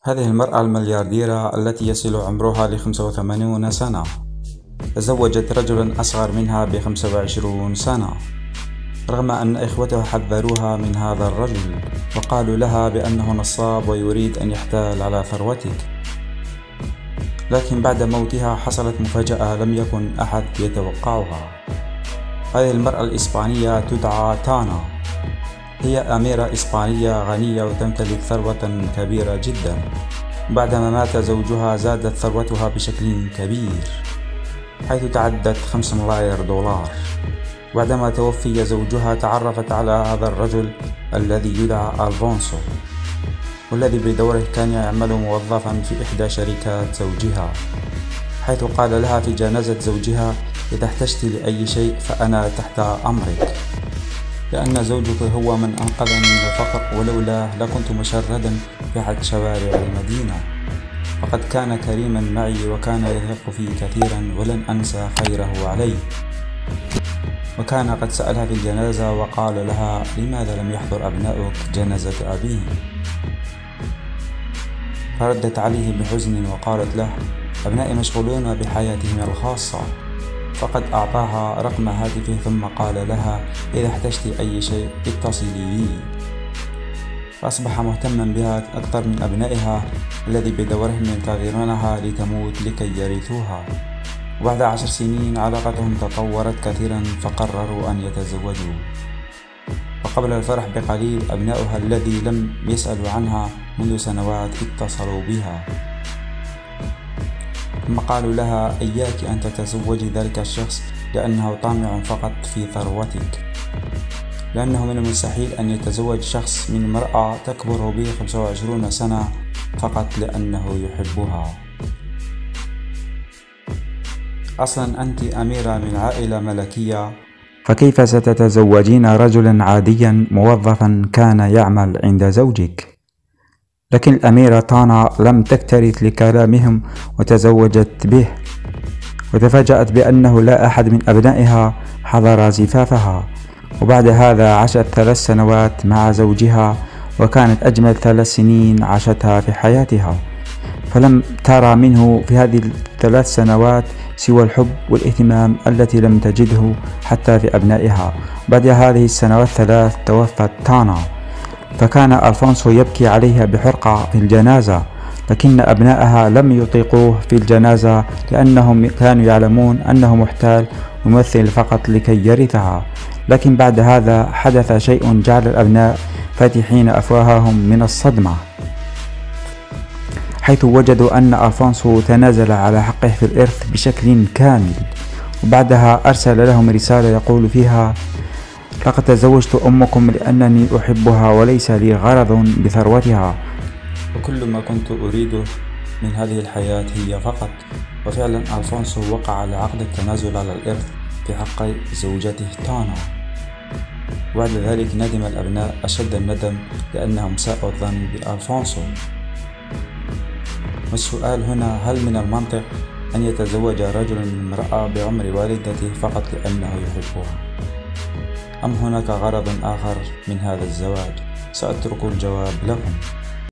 هذه المرأة المليارديرة التي يصل عمرها ل85 سنة تزوجت رجلا أصغر منها ب25 سنة، رغم أن إخوتها حذروها من هذا الرجل وقالوا لها بأنه نصاب ويريد أن يحتال على ثروتك. لكن بعد موتها حصلت مفاجأة لم يكن أحد يتوقعها. هذه المرأة الإسبانية تدعى تانا، هي أميرة إسبانية غنية وتمتلك ثروة كبيرة جدا. بعدما مات زوجها زادت ثروتها بشكل كبير حيث تعدت 5 ملايير دولار. بعدما توفي زوجها تعرفت على هذا الرجل الذي يدعى ألفونسو، والذي بدوره كان يعمل موظفا في إحدى شركات زوجها، حيث قال لها في جنازة زوجها: إذا احتجت لأي شيء فأنا تحت أمرك، لأن زوجك هو من أنقذني من الفقر، ولولاه لكنت مشردا في أحد شوارع المدينة، فقد كان كريما معي وكان يثق فيه كثيرا ولن أنسى خيره علي. وكان قد سألها في الجنازة وقال لها: لماذا لم يحضر أبناؤك جنازة أبيه؟ فردت عليه بحزن وقالت له: أبنائي مشغولون بحياتهم الخاصة. فقد أعطاها رقم هاتفه ثم قال لها: إذا احتجت أي شيء اتصلي بي. فأصبح مهتما بها أكثر من أبنائها الذي بدورهم ينتظرونها لتموت لكي يرثوها. وبعد 10 سنين علاقتهم تطورت كثيرا فقرروا أن يتزوجوا. وقبل الفرح بقليل أبناؤها الذي لم يسألوا عنها منذ سنوات اتصلوا بها، ثم قالوا لها: إياك أن تتزوجي ذلك الشخص لأنه طامع فقط في ثروتك، لأنه من المستحيل أن يتزوج شخص من امرأة تكبر به 25 سنة فقط لأنه يحبها. أصلا أنت أميرة من عائلة ملكية، فكيف ستتزوجين رجلا عاديا موظفا كان يعمل عند زوجك؟ لكن الأميرة تانا لم تكترث لكلامهم وتزوجت به، وتفاجأت بأنه لا أحد من أبنائها حضر زفافها. وبعد هذا عاشت 3 سنوات مع زوجها، وكانت أجمل 3 سنين عاشتها في حياتها، فلم ترى منه في هذه 3 سنوات سوى الحب والاهتمام التي لم تجده حتى في أبنائها. بعد هذه السنوات 3 توفت تانا، فكان ألفونسو يبكي عليها بحرقة في الجنازة، لكن أبنائها لم يطيقوه في الجنازة لأنهم كانوا يعلمون أنه محتال ممثل فقط لكي يرثها. لكن بعد هذا حدث شيء جعل الأبناء فاتحين أفواههم من الصدمة، حيث وجدوا أن ألفونسو تنازل على حقه في الإرث بشكل كامل. وبعدها أرسل لهم رسالة يقول فيها: لقد تزوجت أمكم لأنني أحبها وليس لي غرض بثروتها، وكل ما كنت أريده من هذه الحياة هي فقط. وفعلا ألفونسو وقع على عقد التنازل على الإرث في حق زوجته تانا. وبعد ذلك ندم الأبناء أشد الندم لأنهم ساءوا الظن بألفونسو. والسؤال هنا: هل من المنطق أن يتزوج رجل من امرأة بعمر والدته فقط لأنه يحبها؟ أم هناك غرض آخر من هذا الزواج؟ سأترك الجواب لكم.